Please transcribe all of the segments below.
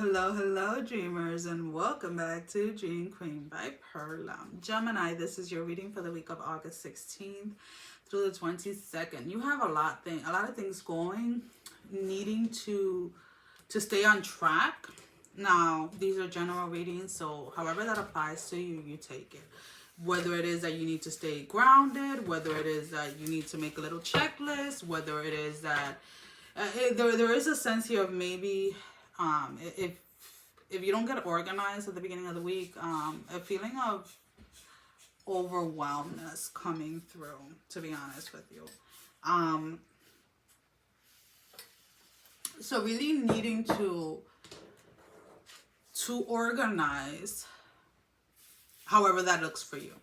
Hello, dreamers, and welcome back to Dream Queen by Perla. Gemini, this is your reading for the week of August 16th through the 22nd. You have a lot of things going, needing to stay on track. Now, these are general readings, so however that applies to you, you take it. Whether it is that you need to stay grounded, whether it is that you need to make a little checklist, whether it is that there is a sense here of maybe if you don't get organized at the beginning of the week, a feeling of overwhelmness coming through, to be honest with you. So really needing to organize however that looks for you.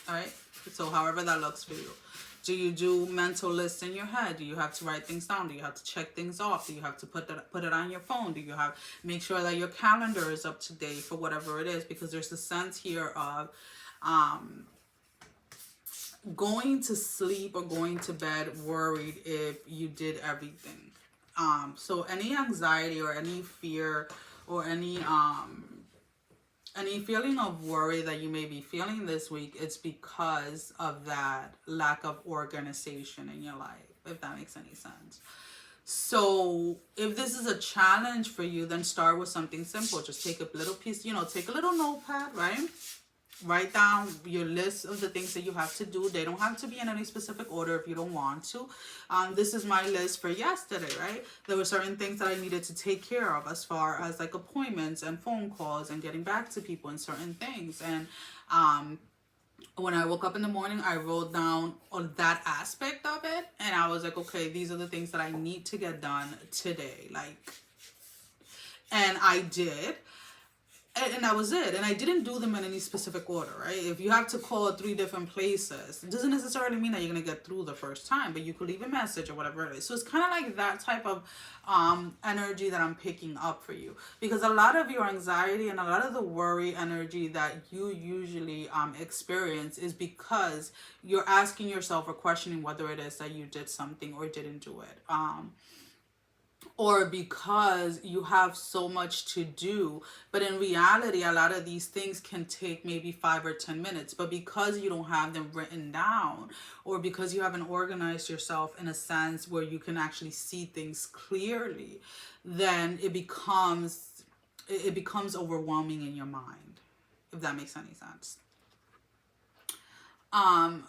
All right? So however that looks for you. Do you do mental lists in your head? Do you have to write things down? Do you have to check things off? Do you have to put it on your phone? Do you have make sure that your calendar is up to date for whatever it is? Because there's a sense here of going to sleep or going to bed worried if you did everything. So any anxiety or any fear or any feeling of worry that you may be feeling this week, it's because of that lack of organization in your life, if that makes any sense. So if this is a challenge for you, then start with something simple. Just take a little piece, take a little notepad, right? Write down your list of the things that you have to do. They don't have to be in any specific order if you don't want to. This is my list for yesterday, right? There were certain things that I needed to take care of as far as like appointments and phone calls and getting back to people and certain things. And when I woke up in the morning, I wrote down on that aspect of it. And I was like, okay, these are the things that I need to get done today. And I did. And that was it. And I didn't do them in any specific order, right? If you have to call 3 different places, it doesn't necessarily mean that you're going to get through the first time, but you could leave a message or whatever it is. So it's kind of like that type of energy that I'm picking up for you. Because a lot of your anxiety and a lot of the worry energy that you usually experience is because you're asking yourself or questioning whether it is that you did something or didn't do it. Or because you have so much to do. But in reality, a lot of these things can take maybe 5 or 10 minutes. But because you don't have them written down, or because you haven't organized yourself in a sense where you can actually see things clearly, then it becomes overwhelming in your mind, if that makes any sense.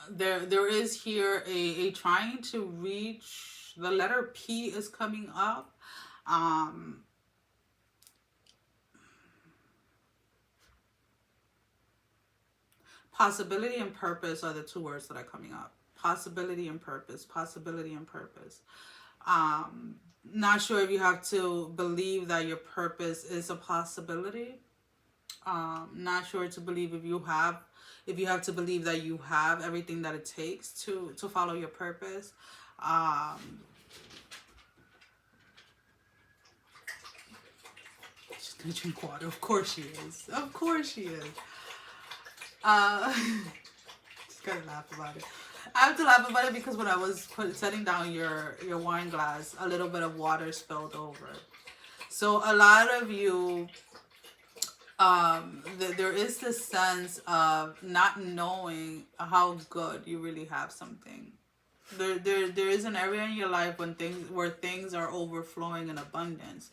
There is here a trying to reach. The letter P is coming up. Possibility and purpose are the 2 words that are coming up. Possibility and purpose. Possibility and purpose. Not sure if you have to believe that your purpose is a possibility. Not sure to believe if you have to believe that you have everything that it takes to follow your purpose. She's gonna drink water. Of course she is. Of course she is. Just gotta laugh about it. I have to laugh about it because when I was setting down your wine glass, a little bit of water spilled over. So a lot of you, there is this sense of not knowing how good you really have something. There is an area in your life where things are overflowing in abundance,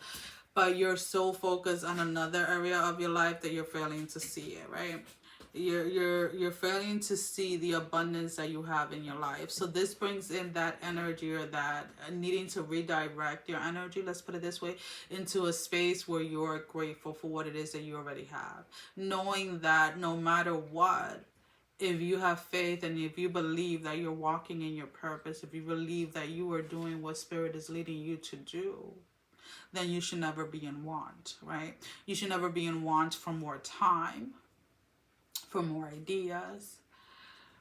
but you're so focused on another area of your life that you're failing to see it, right? You're failing to see the abundance that you have in your life. So this brings in that energy, or that needing to redirect your energy, let's put it this way, into a space where you're grateful for what it is that you already have, knowing that no matter what, if you have faith and if you believe that you're walking in your purpose, if you believe that you are doing what Spirit is leading you to do, then you should never be in want, right? You should never be in want for more time, for more ideas,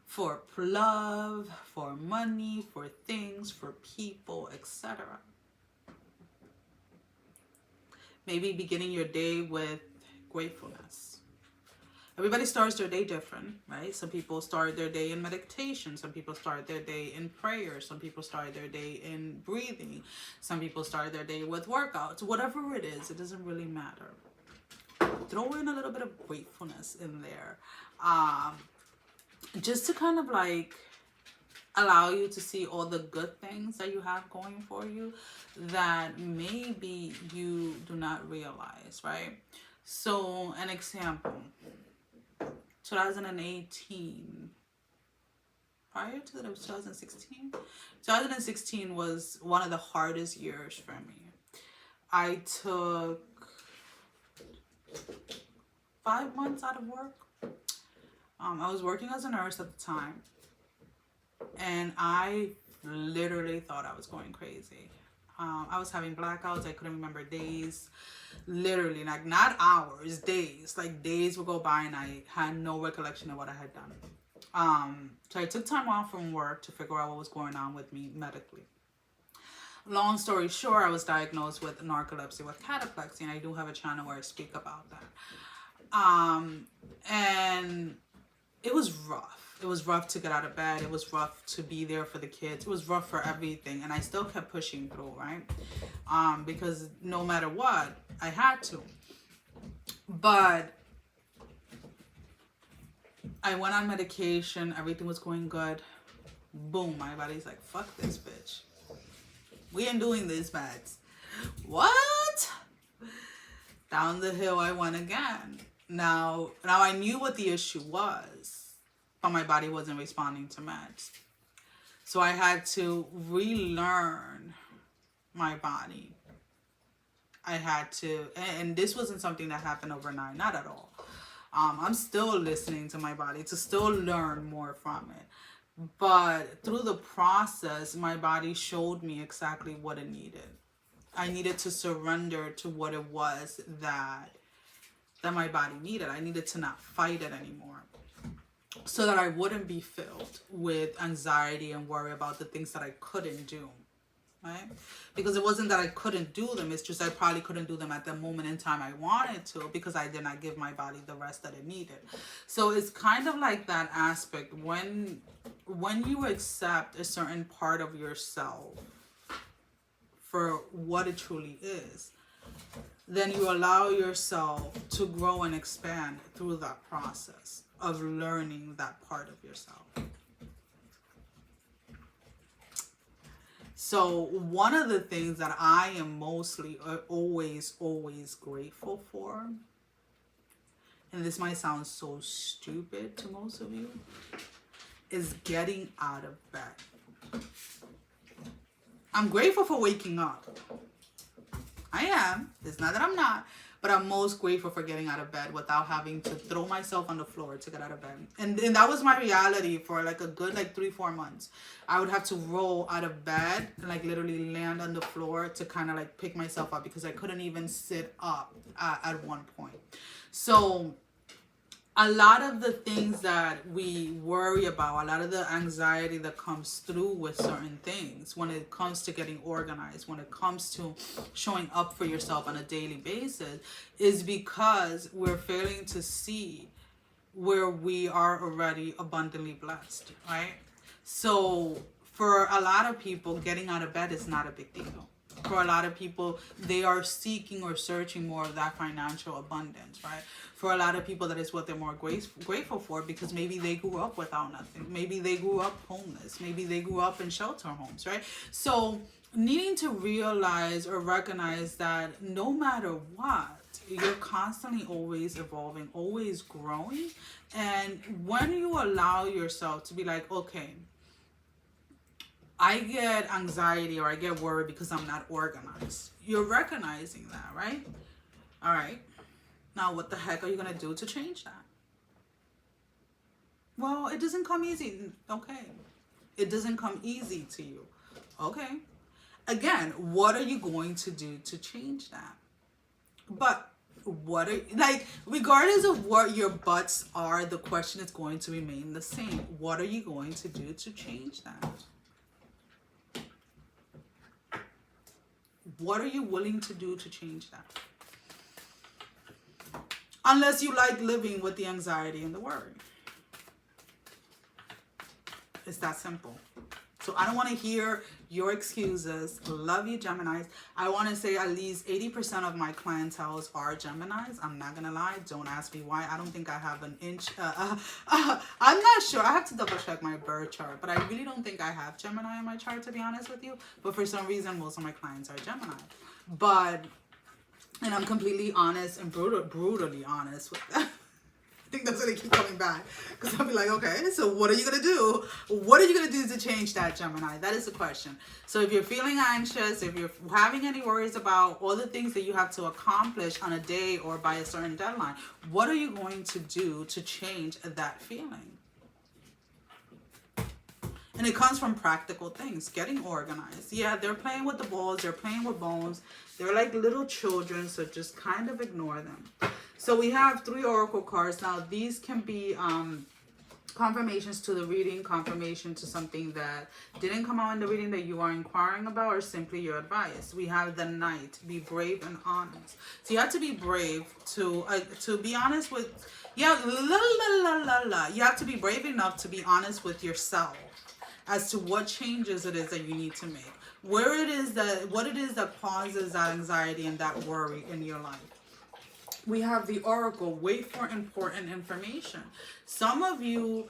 for love, for money, for things, for people, etc. Maybe beginning your day with gratefulness. everybody starts their day different, right? Some people start their day in meditation. Some people start their day in prayer. Some people start their day in breathing. Some people start their day with workouts. Whatever it is, it doesn't really matter. Throw in a little bit of gratefulness in there. Just to kind of like allow you to see all the good things that you have going for you that maybe you do not realize, right? So an example, 2018, prior to that it was 2016. 2016 was one of the hardest years for me. I took 5 months out of work. I was working as a nurse at the time, and I literally thought I was going crazy. I was having blackouts. I couldn't remember days. Literally, like not hours, days. Like days would go by and I had no recollection of what I had done. So I took time off from work to figure out what was going on with me medically. Long story short, I was diagnosed with narcolepsy, with cataplexy, and I do have a channel where I speak about that. And it was rough. It was rough to get out of bed. It was rough to be there for the kids. It was rough for everything. And I still kept pushing through, right? Because no matter what, I had to. But I went on medication. Everything was going good. Boom. My body's like, fuck this bitch. We ain't doing this, Mads. What? Down the hill I went again. Now I knew what the issue was, but my body wasn't responding to meds. So I had to relearn my body. I had to, and this wasn't something that happened overnight, not at all. I'm still listening to my body to still learn more from it. But through the process, my body showed me exactly what it needed. I needed to surrender to what it was that my body needed. I needed to not fight it anymore, so that I wouldn't be filled with anxiety and worry about the things that I couldn't do, right? Because it wasn't that I couldn't do them. It's just I probably couldn't do them at the moment in time I wanted to, because I did not give my body the rest that it needed. So it's kind of like that aspect when you accept a certain part of yourself for what it truly is, then you allow yourself to grow and expand through that process of learning that part of yourself. So one of the things that I am mostly always grateful for, and this might sound so stupid to most of you, is getting out of bed. I'm grateful for waking up. I am. It's not that I'm not. But I'm most grateful for getting out of bed without having to throw myself on the floor to get out of bed. And that was my reality for like a good 3-4 months. I would have to roll out of bed and like literally land on the floor to kind of like pick myself up, because I couldn't even sit up at one point. So a lot of the things that we worry about, a lot of the anxiety that comes through with certain things, when it comes to getting organized, when it comes to showing up for yourself on a daily basis, is because we're failing to see where we are already abundantly blessed, right? So for a lot of people, getting out of bed is not a big deal. For a lot of people, they are seeking or searching more of that financial abundance, right? For a lot of people, that is what they're more grateful for, because maybe they grew up without nothing. Maybe they grew up homeless. Maybe they grew up in shelter homes, right? So needing to realize or recognize that no matter what, you're constantly always evolving, always growing. And when you allow yourself to be like, okay, I get anxiety or I get worried because I'm not organized. You're recognizing that, right? All right. Now, what the heck are you going to do to change that? Well, it doesn't come easy. Okay. It doesn't come easy to you. Okay. Again, what are you going to do to change that? But what are, like, regardless of what your buts are, the question is going to remain the same. What are you going to do to change that? What are you willing to do to change that? Unless you like living with the anxiety and the worry. It's that simple. So I don't want to hear your excuses. Love you, Geminis. I want to say at least 80% of my clientele are Geminis. I'm not going to lie. Don't ask me why. I don't think I have an inch. I'm not sure. I have to double check my birth chart. But I really don't think I have Gemini in my chart, to be honest with you. But for some reason, most of my clients are Gemini. And I'm completely honest and brutally honest with that. I think that's going to keep coming back, because I'll be like, okay, so what are you going to do? What are you going to do to change that, Gemini? That is the question. So if you're feeling anxious, if you're having any worries about all the things that you have to accomplish on a day or by a certain deadline, what are you going to do to change that feeling? And it comes from practical things, getting organized. Yeah, they're playing with the balls, they're playing with bones. They're like little children, so just kind of ignore them. So we have 3 oracle cards. Now, these can be confirmations to the reading, confirmation to something that didn't come out in the reading that you are inquiring about, or simply your advice. We have the Knight. Be brave and honest. So you have to be brave to be honest with, you have to be brave enough to be honest with yourself as to what changes it is that you need to make. What it is that causes that anxiety and that worry in your life. We have the Oracle. Wait for important information. Some of you,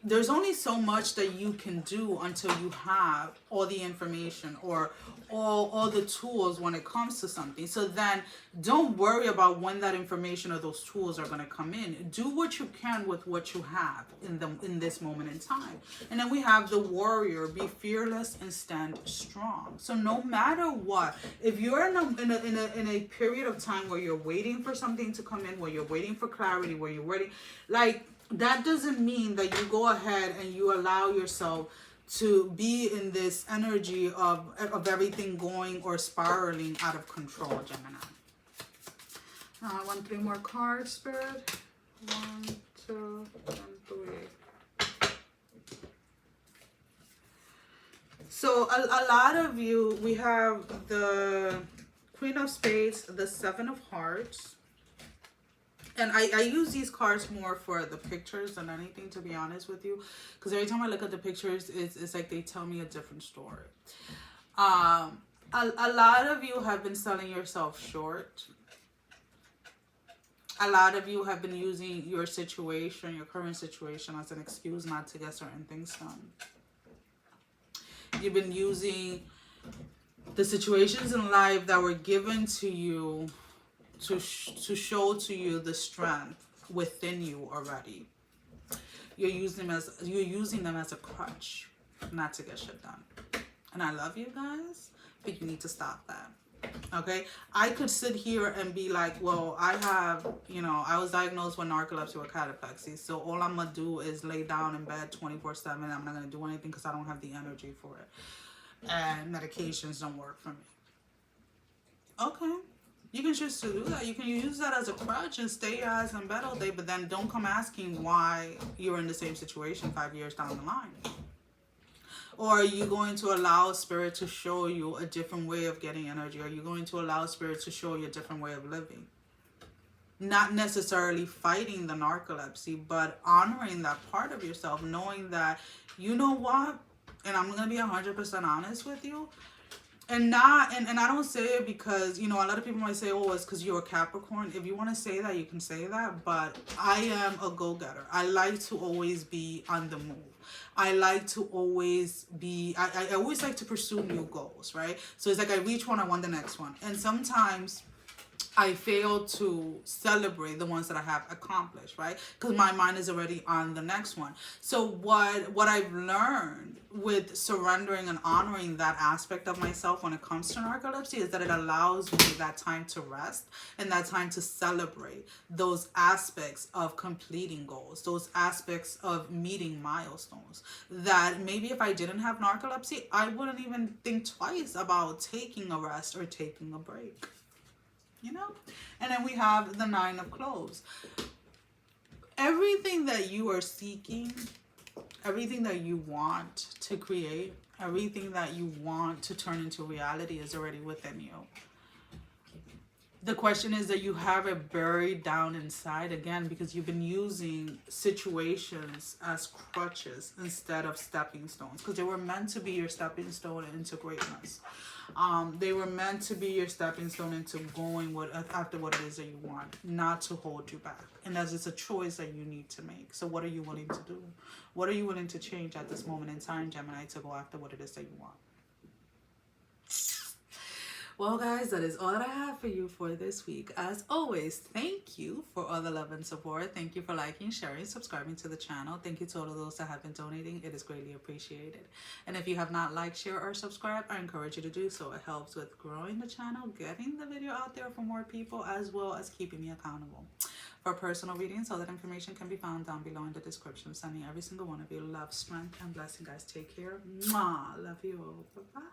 there's only so much that you can do until you have all the information or all the tools when it comes to something. So then don't worry about when that information or those tools are going to come in. Do what you can with what you have in this moment in time. And then we have the Warrior. Be fearless and stand strong. So no matter what, if you're in a period of time where you're waiting for something to come in, where you're waiting for clarity, where you're waiting, like, that doesn't mean that you go ahead and you allow yourself to be in this energy of everything going or spiraling out of control, Gemini. I want 3 more cards, Spirit. 1, 2, and 3. So a lot of you, we have the Queen of Spades, the 7 of Hearts. And I use these cards more for the pictures than anything, to be honest with you. Because every time I look at the pictures, it's like they tell me a different story. A lot of you have been selling yourself short. A lot of you have been using your situation, your current situation, as an excuse not to get certain things done. You've been using the situations in life that were given to you to show to you the strength within you already. You're using them as a crutch, not to get shit done. And I love you guys, but you need to stop that. Okay? I could sit here and be like, well, I have, I was diagnosed with narcolepsy or cataplexy, so all I'm gonna do is lay down in bed 24/7. I'm not gonna do anything because I don't have the energy for it. And medications don't work for me. Okay. You can choose to do that. You can use that as a crutch and stay your ass in bed all day, but then don't come asking why you're in the same situation 5 years down the line. Or are you going to allow Spirit to show you a different way of getting energy? Are you going to allow Spirit to show you a different way of living? Not necessarily fighting the narcolepsy, but honoring that part of yourself, knowing that, you know what, and I'm going to be 100% honest with you, and I don't say it because, a lot of people might say, oh, it's because you're a Capricorn. If you want to say that, you can say that. But I am a go-getter. I like to always be on the move. I like to always be, I always like to pursue new goals, right? So it's like I reach one, I want the next one. And sometimes I fail to celebrate the ones that I have accomplished, right? Because my mind is already on the next one. So what I've learned with surrendering and honoring that aspect of myself when it comes to narcolepsy is that it allows me that time to rest and that time to celebrate those aspects of completing goals, those aspects of meeting milestones that maybe if I didn't have narcolepsy, I wouldn't even think twice about taking a rest or taking a break. And then we have the 9 of Clubs. Everything that you are seeking, everything that you want to create, everything that you want to turn into reality is already within you. The question is that you have it buried down inside again because you've been using situations as crutches instead of stepping stones, because they were meant to be your stepping stone into greatness. They were meant to be your stepping stone into going after what it is that you want, not to hold you back. And as it's a choice that you need to make. So what are you willing to do? What are you willing to change at this moment in time, Gemini, to go after what it is that you want? Well, guys, that is all that I have for you for this week. As always, thank you for all the love and support. Thank you for liking, sharing, subscribing to the channel. Thank you to all of those that have been donating. It is greatly appreciated. And if you have not liked, share, or subscribed, I encourage you to do so. It helps with growing the channel, getting the video out there for more people, as well as keeping me accountable. For personal readings, all that information can be found down below in the description. Sending every single one of you love, strength, and blessing, guys. Take care. Mwah. Love you all. Bye-bye.